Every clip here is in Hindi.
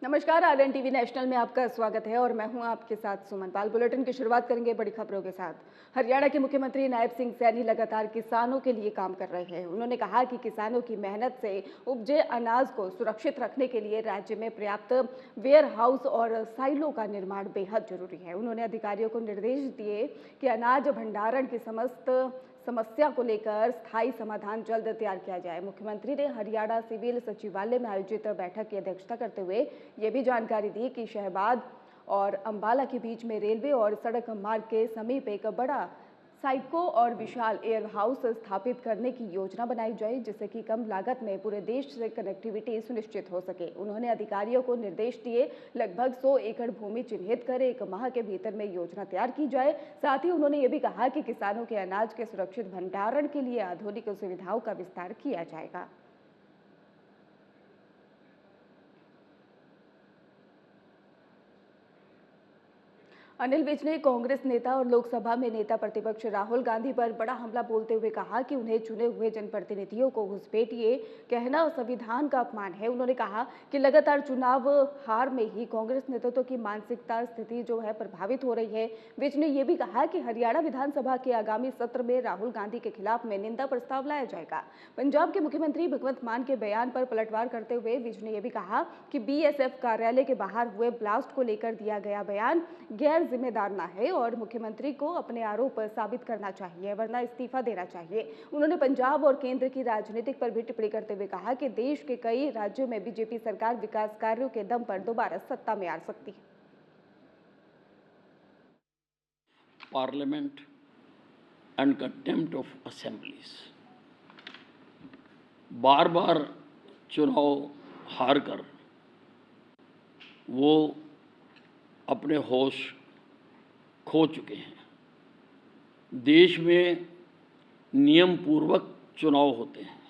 नमस्कार, आरएन टीवी नेशनल में आपका स्वागत है और मैं हूं आपके साथ सुमन पाल। बुलेटिन की शुरुआत करेंगे बड़ी खबरों के साथ। हरियाणा के मुख्यमंत्री नायब सिंह सैनी लगातार किसानों के लिए काम कर रहे हैं। उन्होंने कहा कि किसानों की मेहनत से उपजे अनाज को सुरक्षित रखने के लिए राज्य में पर्याप्त वेयर हाउस और साइलो का निर्माण बेहद जरूरी है। उन्होंने अधिकारियों को निर्देश दिए कि अनाज भंडारण की समस्या को लेकर स्थायी समाधान जल्द तैयार किया जाए। मुख्यमंत्री ने हरियाणा सिविल सचिवालय में आयोजित बैठक की अध्यक्षता करते हुए ये भी जानकारी दी कि शहबाद और अंबाला के बीच में रेलवे और सड़क मार्ग के समीप एक बड़ा साइको और विशाल एयर हाउस स्थापित करने की योजना बनाई जाए, जिससे कि कम लागत में पूरे देश से कनेक्टिविटी सुनिश्चित हो सके। उन्होंने अधिकारियों को निर्देश दिए लगभग 100 एकड़ भूमि चिन्हित कर 1 माह के भीतर में योजना तैयार की जाए। साथ ही उन्होंने ये भी कहा कि किसानों के अनाज के सुरक्षित भंडारण के लिए आधुनिक सुविधाओं का विस्तार किया जाएगा। अनिल विज ने कांग्रेस नेता और लोकसभा में नेता प्रतिपक्ष राहुल गांधी पर बड़ा हमला बोलते हुए कहा कि उन्हें चुने हुए जनप्रतिनिधियों को घुसपैठिए कहना संविधान का अपमान है। उन्होंने कहा कि लगातार चुनाव हार में ही कांग्रेस नेतृत्व की मानसिकता स्थिति जो है प्रभावित हो रही है। विज ने यह भी कहा कि हरियाणा विधानसभा के आगामी सत्र में राहुल गांधी के खिलाफ में निंदा प्रस्ताव लाया जाएगा। पंजाब के मुख्यमंत्री भगवंत मान के बयान पर पलटवार करते हुए विज ने यह भी कहा कि बीएसएफ कार्यालय के बाहर हुए ब्लास्ट को लेकर दिया गया बयान गैर जिम्मेदार ना है और मुख्यमंत्री को अपने आरोप साबित करना चाहिए, वरना इस्तीफा देना चाहिए। उन्होंने पंजाब और केंद्र की राजनीति पर भी टिप्पणी करते हुए कहा कि देश के कई राज्यों में बीजेपी सरकार विकास कार्यों के दम पर दोबारा सत्ता में आ सकती है। Parliament and contempt of assemblies, बार बार चुनाव हार कर वो अपने होश खो चुके हैं। देश में नियम पूर्वक चुनाव होते हैं,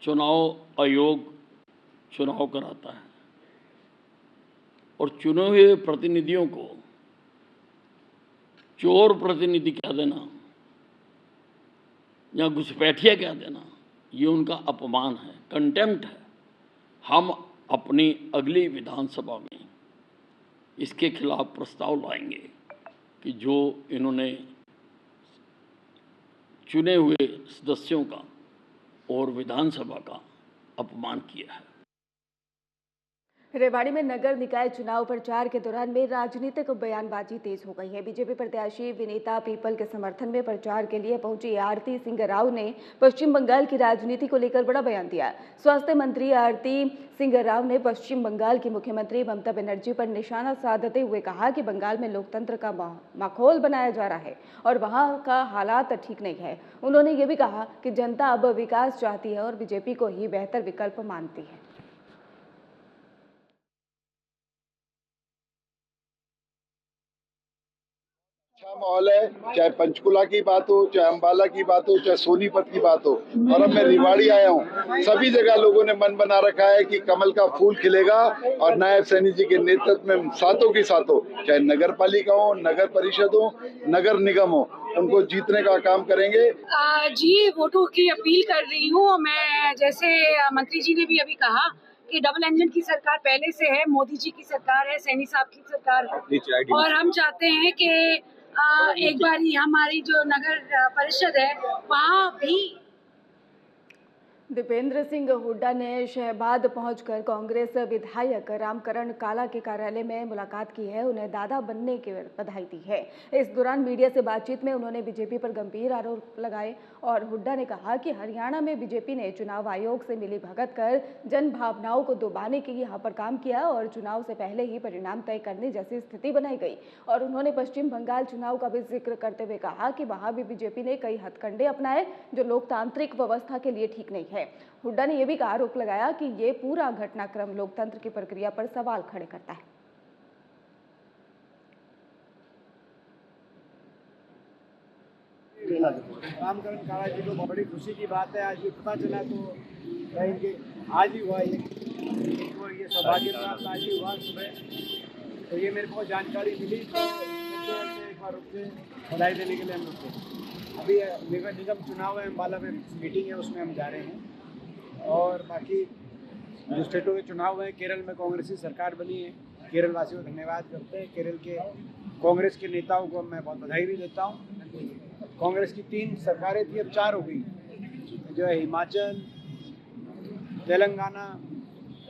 चुनाव आयोग चुनाव कराता है और चुने हुए प्रतिनिधियों को चोर प्रतिनिधि कह देना या घुसपैठिया कह देना, ये उनका अपमान है, कंटेम्प्ट है। हम अपनी अगली विधानसभा में इसके खिलाफ प्रस्ताव लाएंगे कि जो इन्होंने चुने हुए सदस्यों का और विधानसभा का अपमान किया है। रेवाड़ी में नगर निकाय चुनाव प्रचार के दौरान में राजनीतिक बयानबाजी तेज हो गई है। बीजेपी प्रत्याशी विनीता पीपल के समर्थन में प्रचार के लिए पहुंची आरती सिंह राव ने पश्चिम बंगाल की राजनीति को लेकर बड़ा बयान दिया। स्वास्थ्य मंत्री आरती सिंह राव ने पश्चिम बंगाल की मुख्यमंत्री ममता बनर्जी पर निशाना साधते हुए कहा कि बंगाल में लोकतंत्र का माहौल बनाया जा रहा है और वहां का हालात ठीक नहीं है। उन्होंने ये भी कहा कि जनता अब विकास चाहती है और बीजेपी को ही बेहतर विकल्प मानती है। अच्छा माहौल है, चाहे पंचकुला की बात हो, चाहे अंबाला की बात हो, चाहे सोनीपत की बात हो, और अब मैं रिवाड़ी आया हूँ। सभी जगह लोगों ने मन बना रखा है कि कमल का फूल खिलेगा और नायब सैनी जी के नेतृत्व में सातों की सातों, चाहे नगर पालिका हो, नगर परिषद हो, नगर निगम हो, उनको जीतने का काम करेंगे। जी, वोटों की अपील कर रही हूँ मैं। जैसे मंत्री जी ने भी अभी कहा कि डबल इंजन की सरकार पहले से है, मोदी जी की सरकार है, सैनी साहब की सरकार है, और हम चाहते हैं कि एक बारी हमारी जो नगर परिषद है वहाँ भी। दीपेंद्र सिंह हुड्डा ने शहबाद पहुंचकर कांग्रेस विधायक रामकरण काला के कार्यालय में मुलाकात की है, उन्हें दादा बनने की बधाई दी है। इस दौरान मीडिया से बातचीत में उन्होंने बीजेपी पर गंभीर आरोप लगाए और हुड्डा ने कहा कि हरियाणा में बीजेपी ने चुनाव आयोग से मिली भगत कर जन भावनाओं को दबाने के यहाँ पर काम किया और चुनाव से पहले ही परिणाम तय करने जैसी स्थिति बनाई गई। और उन्होंने पश्चिम बंगाल चुनाव का भी जिक्र करते हुए कहा कि वहां भी बीजेपी ने कई हथकंडे अपनाए जो लोकतांत्रिक व्यवस्था के लिए ठीक नहीं है। हुड्डा ने यह भी आरोप लगाया कि ये पूरा घटनाक्रम लोकतंत्र की प्रक्रिया पर सवाल खड़े करता है। रामकरण काला जी को बड़ी खुशी की बात है, आज भी पता चला तो आज ही हुआ ये सौभाग्य प्राप्त आज ही हुआ सुबह। तो ये मेरे को जानकारी मिली तो एक बार रुक के बधाई देने के लिए हम रुके। अभी नगर निगम चुनाव है, अम्बाला में मीटिंग है, उसमें हम जा रहे हैं। और बाकी जो स्टेटों के चुनाव हुए, केरल में कांग्रेस की सरकार बनी है। केरल वासियों को धन्यवाद करते हैं। केरल के कांग्रेस के नेताओं को मैं बहुत बधाई भी देता हूँ। कांग्रेस की 3 सरकारें थी, अब 4 हो गई, जो है हिमाचल, तेलंगाना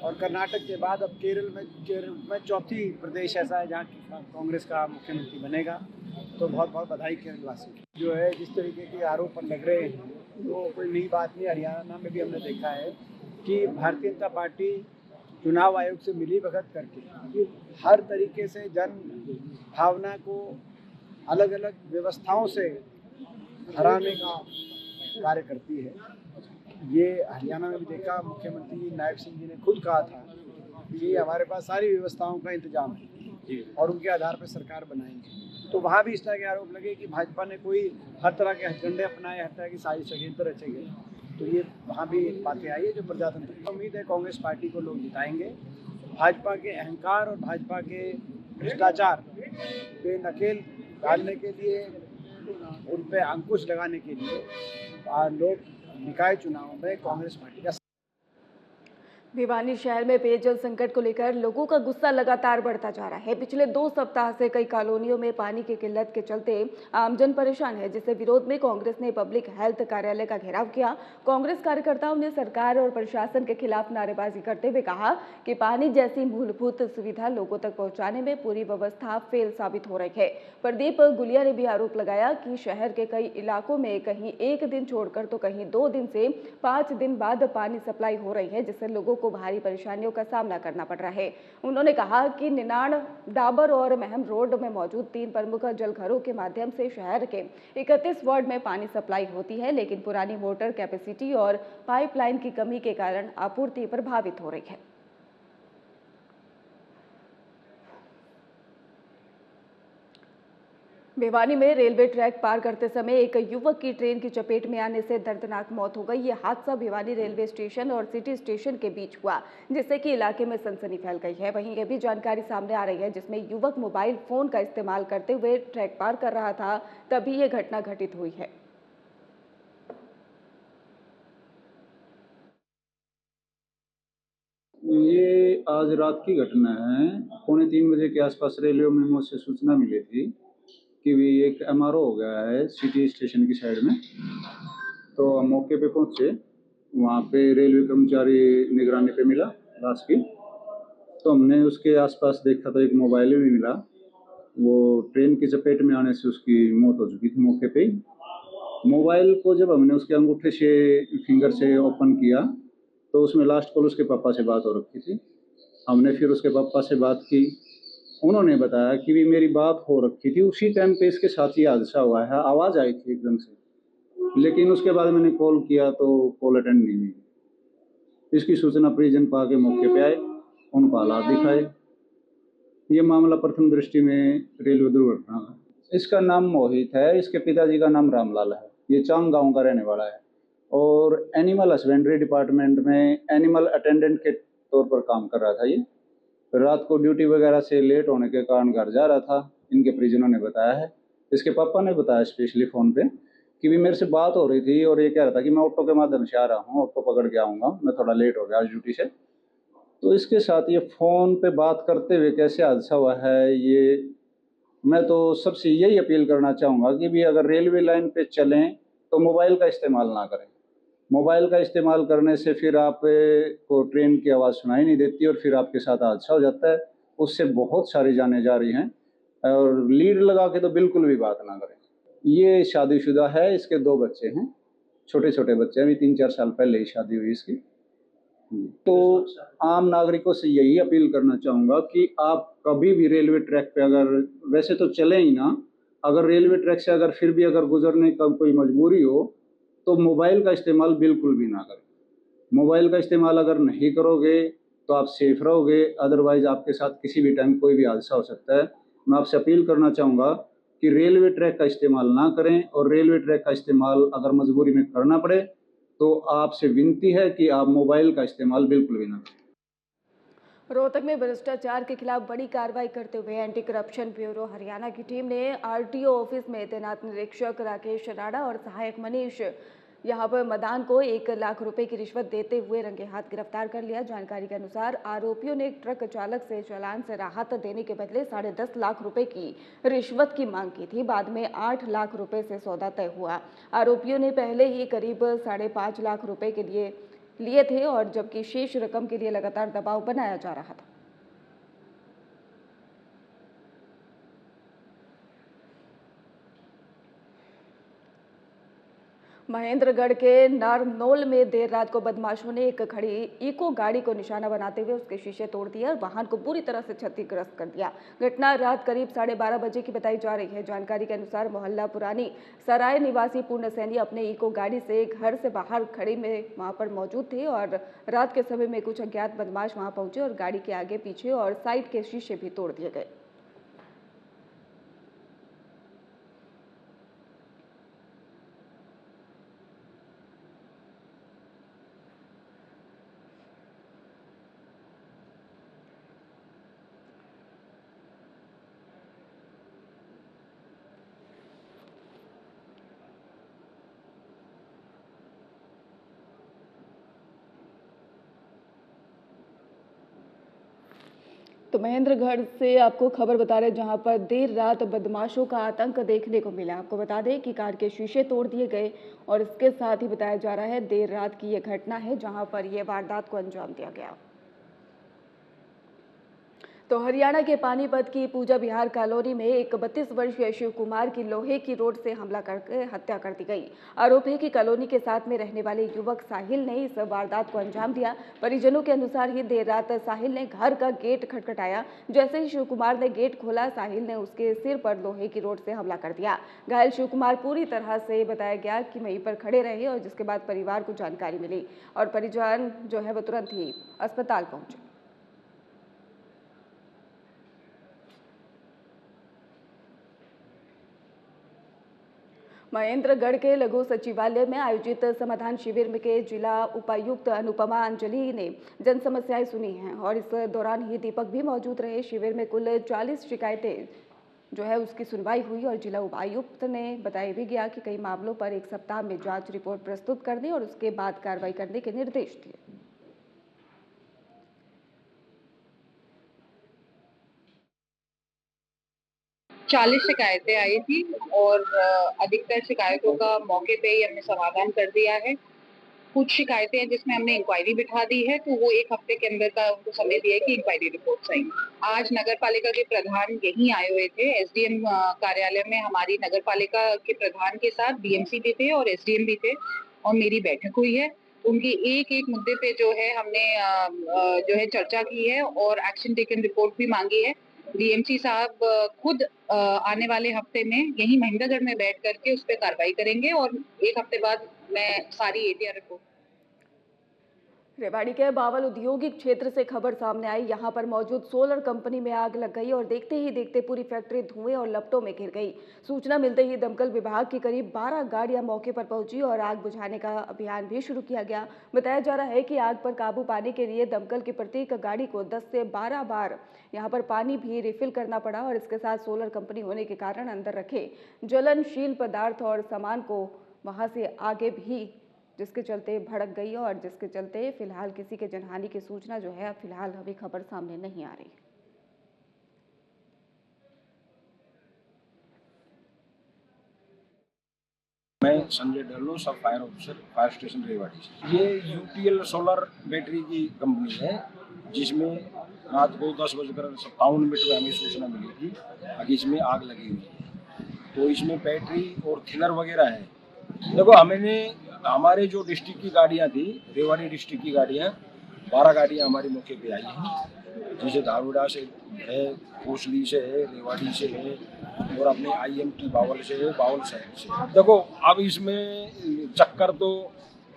और कर्नाटक के बाद अब केरल में चौथी प्रदेश ऐसा है जहाँ कांग्रेस का मुख्यमंत्री बनेगा। तो बहुत बहुत बधाई केरल वासी। जो है जिस तरीके के आरोप लग रहे हैं वो कोई नई बात नहीं। हरियाणा में भी हमने देखा है कि भारतीय जनता पार्टी चुनाव आयोग से मिली भगत करके हर तरीके से जन भावना को अलग अलग व्यवस्थाओं से हराने का कार्य करती है। ये हरियाणा में भी देखा, मुख्यमंत्री नायब सिंह जी ने खुद कहा था कि हमारे पास सारी व्यवस्थाओं का इंतजाम है और उनके आधार पर सरकार बनाएंगे। तो वहाँ भी इस तरह के आरोप लगे कि भाजपा ने कोई हर तरह के हथकंडे अपनाए, हर तरह की साजिश षड्यंत्र रचे गए। तो ये वहाँ भी बातें आई है जो प्रजातंत्र की उम्मीद है कांग्रेस पार्टी को लोग जिताएंगे। भाजपा के अहंकार और भाजपा के भ्रष्टाचार पे नकेल डालने के लिए, उन पे अंकुश लगाने के लिए लोग निकाय चुनाव में कांग्रेस पार्टी का। भिवानी शहर में पेयजल संकट को लेकर लोगों का गुस्सा लगातार बढ़ता जा रहा है। पिछले 2 सप्ताह से कई कॉलोनियों में पानी की किल्लत के चलते आमजन परेशान है, जिससे विरोध में कांग्रेस ने पब्लिक हेल्थ कार्यालय का घेराव किया। कांग्रेस कार्यकर्ताओं ने सरकार और प्रशासन के खिलाफ नारेबाजी करते हुए कहा कि पानी जैसी मूलभूत सुविधा लोगों तक पहुंचाने में पूरी व्यवस्था फेल साबित हो रही है। प्रदीप गुलिया ने भी आरोप लगाया कि शहर के कई इलाकों में कहीं 1 दिन छोड़कर तो कहीं 2 दिन से 5 दिन बाद पानी सप्लाई हो रही है, जिससे लोगों को भारी परेशानियों का सामना करना पड़ रहा है। उन्होंने कहा कि निनाण, डाबर और महम रोड में मौजूद 3 प्रमुख जलघरों के माध्यम से शहर के 31 वार्ड में पानी सप्लाई होती है, लेकिन पुरानी मोटर कैपेसिटी और पाइपलाइन की कमी के कारण आपूर्ति प्रभावित हो रही है। भिवानी में रेलवे ट्रैक पार करते समय एक युवक की ट्रेन की चपेट में आने से दर्दनाक मौत हो गई। ये हादसा भिवानी रेलवे स्टेशन और सिटी स्टेशन के बीच हुआ, जिससे कि इलाके में सनसनी फैल गई है। वहीं ये भी जानकारी सामने आ रही है जिसमें युवक मोबाइल फोन का इस्तेमाल करते हुए ट्रैक पार कर रहा था, तभी ये घटना घटित हुई है। ये आज रात की घटना है। 2:45 बजे के आसपास रेलवे मेमो से सूचना मिली थी कि भी एक MRO हो गया है सिटी स्टेशन की साइड में। तो हम मौके पे पहुंचे, वहाँ पे रेलवे कर्मचारी निगरानी पे मिला लाश की। तो हमने उसके आसपास देखा तो एक मोबाइल भी मिला। वो ट्रेन की चपेट में आने से उसकी मौत हो चुकी थी मौके पे ही। मोबाइल को जब हमने उसके अंगूठे से, फिंगर से ओपन किया तो उसमें लास्ट कॉल उसके पापा से बात हो रखी थी। हमने फिर उसके पापा से बात की। उन्होंने बताया कि भी मेरी बात हो रखी थी, उसी टाइम पे इसके साथ ये हादसा हुआ है। आवाज़ आई थी एकदम से, लेकिन उसके बाद मैंने कॉल किया तो कॉल अटेंड नहीं हुई। इसकी सूचना परिजन पा के मौके पे आए, उनको हालात दिखाए। ये मामला प्रथम दृष्टि में रेलवे दुर्घटना है। इसका नाम मोहित है, इसके पिताजी का नाम रामलाल है। ये चांग गाँव का रहने वाला है और एनिमल हस्बेंड्री डिपार्टमेंट में एनिमल अटेंडेंट के तौर पर काम कर रहा था। ये रात को ड्यूटी वगैरह से लेट होने के कारण घर जा रहा था, इनके परिजनों ने बताया है। इसके पापा ने बताया स्पेशली फ़ोन पे कि भी मेरे से बात हो रही थी और ये कह रहा था कि मैं ऑटो के माध्यम से आ रहा हूँ, ऑटो पकड़ के आऊँगा, मैं थोड़ा लेट हो गया आज ड्यूटी से। तो इसके साथ ये फ़ोन पे बात करते हुए कैसे हादसा हुआ है, ये मैं तो सबसे यही अपील करना चाहूँगा कि भी अगर रेलवे लाइन पे चलें तो मोबाइल का इस्तेमाल ना करें। मोबाइल का इस्तेमाल करने से फिर आप को ट्रेन की आवाज़ सुनाई नहीं देती और फिर आपके साथ हादसा हो जाता है। उससे बहुत सारी जानें जा रही हैं और लीड लगा के तो बिल्कुल भी बात ना करें। ये शादीशुदा है, इसके 2 बच्चे हैं, छोटे छोटे बच्चे हैं, अभी 3-4 साल पहले ही शादी हुई इसकी। तो आम नागरिकों से यही अपील करना चाहूँगा कि आप कभी भी रेलवे ट्रैक पे अगर वैसे तो चलें ही ना, अगर रेलवे ट्रैक से अगर फिर भी अगर गुजरने का कोई मजबूरी हो तो मोबाइल का इस्तेमाल बिल्कुल भी ना करें। मोबाइल का इस्तेमाल अगर नहीं करोगे तो आप सेफ रहोगे, अदरवाइज आपके साथ किसी भी टाइम कोई भी हादसा हो सकता है। मैं आपसे अपील करना चाहूँगा कि रेलवे ट्रैक का इस्तेमाल ना करें और रेलवे ट्रैक का इस्तेमाल अगर मजबूरी में करना पड़े तो आपसे विनती है कि आप मोबाइल का इस्तेमाल बिल्कुल भी ना करें। रोहतक में भ्रष्टाचार के खिलाफ बड़ी कार्रवाई करते हुए एंटी करप्शन ब्यूरो हरियाणा की टीम ने RTO ऑफिस में तैनात निरीक्षक राकेश राणा और सहायक मनीष यहां पर मदान को 1 लाख रुपए की रिश्वत देते हुए रंगे हाथ गिरफ्तार कर लिया। जानकारी के अनुसार आरोपियों ने ट्रक चालक से चालान से राहत देने के बदले 10.5 लाख रुपए की रिश्वत की मांग की थी। बाद में 8 लाख रुपए से सौदा तय हुआ। आरोपियों ने पहले ही करीब 5.5 लाख रुपए के लिए थे और जबकि शेष रकम के लिए लगातार दबाव बनाया जा रहा था। महेंद्रगढ़ के नारनौल में देर रात को बदमाशों ने एक खड़ी इको गाड़ी को निशाना बनाते हुए उसके शीशे तोड़ दिए और वाहन को बुरी तरह से क्षतिग्रस्त कर दिया। घटना रात करीब 12:30 बजे की बताई जा रही है। जानकारी के अनुसार मोहल्ला पुरानी सराय निवासी पूर्ण सैनी अपने इको गाड़ी से घर से बाहर खड़ी में वहां पर मौजूद थे और रात के समय में कुछ अज्ञात बदमाश वहां पहुंचे और गाड़ी के आगे पीछे और साइड के शीशे भी तोड़ दिए गए। तो महेंद्रगढ़ से आपको खबर बता रहे जहां पर देर रात बदमाशों का आतंक देखने को मिला। आपको बता दें कि कार के शीशे तोड़ दिए गए और इसके साथ ही बताया जा रहा है देर रात की यह घटना है जहां पर यह वारदात को अंजाम दिया गया। तो हरियाणा के पानीपत की पूजा विहार कॉलोनी में एक 32 वर्षीय शिव कुमार की लोहे की रोड से हमला करके हत्या कर दी गई। आरोप है कि कॉलोनी के साथ में रहने वाले युवक साहिल ने इस वारदात को अंजाम दिया। परिजनों के अनुसार ही देर रात साहिल ने घर का गेट खटखटाया। जैसे ही शिव कुमार ने गेट खोला, साहिल ने उसके सिर पर लोहे की रोड से हमला कर दिया। घायल शिव कुमार पूरी तरह से बताया गया कि वहीं पर खड़े रहे और जिसके बाद परिवार को जानकारी मिली और परिजन जो है वो तुरंत ही अस्पताल पहुंचे। महेंद्रगढ़ के लघु सचिवालय में आयोजित समाधान शिविर में के जिला उपायुक्त अनुपमा अंजलि ने जन समस्याएं सुनी हैं और इस दौरान ही दीपक भी मौजूद रहे। शिविर में कुल 40 शिकायतें जो है उसकी सुनवाई हुई और जिला उपायुक्त ने बताया भी गया कि कई मामलों पर 1 सप्ताह में जांच रिपोर्ट प्रस्तुत करने और उसके बाद कार्रवाई करने के निर्देश दिए। चालीस शिकायतें आई थी और अधिकतर शिकायतों का मौके पे ही हमने समाधान कर दिया है। कुछ शिकायतें हैं जिसमें हमने इंक्वायरी बिठा दी है, तो वो 1 हफ्ते के अंदर का उनको समय दिया है कि इंक्वायरी रिपोर्ट आएंगी। आज नगर पालिका के प्रधान यहीं आए हुए थे। एसडीएम कार्यालय में हमारी नगर पालिका के प्रधान के साथ बीएमसी भी थे और एसडीएम भी थे और मेरी बैठक हुई है। उनके एक मुद्दे पे जो है हमने जो है चर्चा की है और एक्शन टेकन रिपोर्ट भी मांगी है। डीएमसी साहब खुद आने वाले हफ्ते में यही महेंद्रगढ़ में बैठ करके उस पर कार्रवाई करेंगे और 1 हफ्ते बाद मैं सारी एटीआर रिपोर्ट। रेवाड़ी के बावल औद्योगिक क्षेत्र से खबर सामने आई। यहां पर मौजूद सोलर कंपनी में आग लग गई और देखते ही देखते पूरी फैक्ट्री धुएं और लपटों में घिर गई। सूचना मिलते ही दमकल विभाग की करीब 12 गाड़ियां मौके पर पहुंची और आग बुझाने का अभियान भी शुरू किया गया। बताया जा रहा है कि आग पर काबू पाने के लिए दमकल की प्रत्येक गाड़ी को 10 से 12 बार यहां पर पानी भी रिफिल करना पड़ा और इसके साथ सोलर कंपनी होने के कारण अंदर रखे ज्वलनशील पदार्थ और सामान को वहां से आगे भी जिसके चलते भड़क गई और जिसके चलते फिलहाल किसी के जनहानि की सूचना जो है फिलहाल अभी खबर सामने नहीं आ रही। मैं संजय डल्लो, सब fire officer, fire station Rewari से। ये यूपीएल सोलर बैटरी की कंपनी है जिसमें रात को 10:57 पे हमें सूचना मिली थी कि इसमें आग लगी हुई है। तो इसमें बैटरी और थिनर वगैरह है। देखो, हमारे जो डिस्ट्रिक्ट की गाड़ियाँ थी, रेवाड़ी डिस्ट्रिक्ट की गाड़ियाँ 12 गाड़ियाँ हमारे मौके पे आई हैं, जैसे धारूड़ा से है, कोसली से है, रेवाड़ी से है और अपने IMT बावल से है, बावल साइड से। देखो, अब इसमें चक्कर तो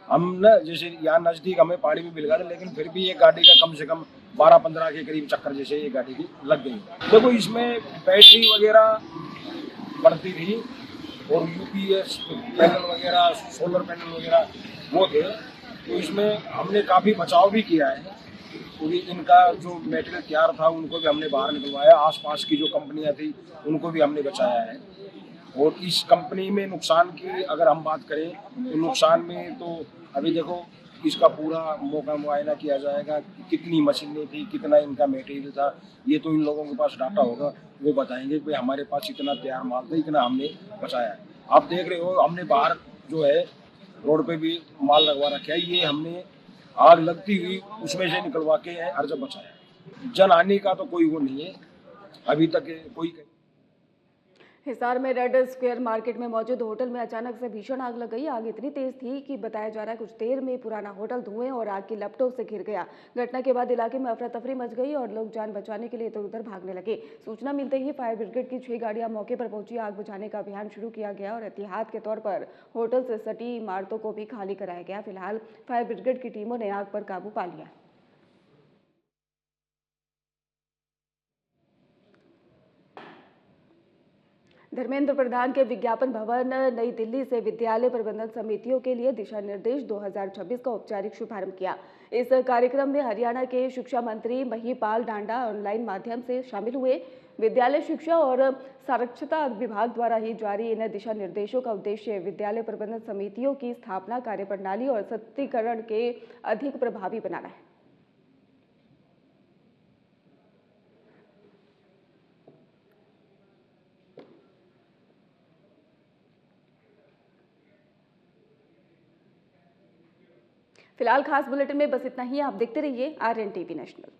हम न जैसे यहाँ नज़दीक हमें पानी में मिल गया था, लेकिन फिर भी एक गाड़ी का कम से कम 12-15 के करीब चक्कर जैसे एक गाड़ी की लग गई। देखो, इसमें बैटरी वगैरह बढ़ती रही और UPS पैनल वगैरह, सोलर पैनल वगैरह वो थे। तो इसमें हमने काफ़ी बचाव भी किया है क्योंकि इनका जो मटेरियल तैयार था उनको भी हमने बाहर निकलवाया। आसपास की जो कंपनियां थी उनको भी हमने बचाया है और इस कंपनी में नुकसान की अगर हम बात करें तो नुकसान में तो अभी देखो इसका पूरा मौका मुआयना किया जाएगा, कितनी मशीनें थी, कितना इनका मटेरियल था, ये तो इन लोगों के पास डाटा होगा, वो बताएंगे कि हमारे पास इतना तैयार माल था, इतना हमने बचाया है। आप देख रहे हो हमने बाहर जो है रोड पे भी माल लगवा रखा है, ये हमने आग लगती हुई उसमें से निकलवा के अर्ज बचाया। जन हानि का तो कोई वो नहीं है अभी तक कोई। हिसार में रेड स्क्वायर मार्केट में मौजूद होटल में अचानक से भीषण आग लग गई। आग इतनी तेज थी कि बताया जा रहा है कुछ देर में पुराना होटल धुएं और आग की लपटों से घिर गया। घटना के बाद इलाके में अफरा तफरी मच गई और लोग जान बचाने के लिए इधर उधर भागने लगे। सूचना मिलते ही फायर ब्रिगेड की 6 गाड़ियां मौके पर पहुंची। आग बुझाने का अभियान शुरू किया गया और एहतियात के तौर पर होटल से सटी इमारतों को भी खाली कराया गया। फिलहाल फायर ब्रिगेड की टीमों ने आग पर काबू पा लिया। धर्मेंद्र प्रधान के विज्ञापन भवन नई दिल्ली से विद्यालय प्रबंधन समितियों के लिए दिशा निर्देश 2026 का औपचारिक शुभारंभ किया। इस कार्यक्रम में हरियाणा के शिक्षा मंत्री महिपाल डांडा ऑनलाइन माध्यम से शामिल हुए। विद्यालय शिक्षा और साक्षरता विभाग द्वारा ही जारी इन दिशा निर्देशों का उद्देश्य विद्यालय प्रबंधन समितियों की स्थापना, कार्यप्रणाली और सशक्तिकरण के अधिक प्रभावी बनाना है। फिलहाल खास बुलेटिन में बस इतना ही। आप देखते रहिए RN टीवी नेशनल।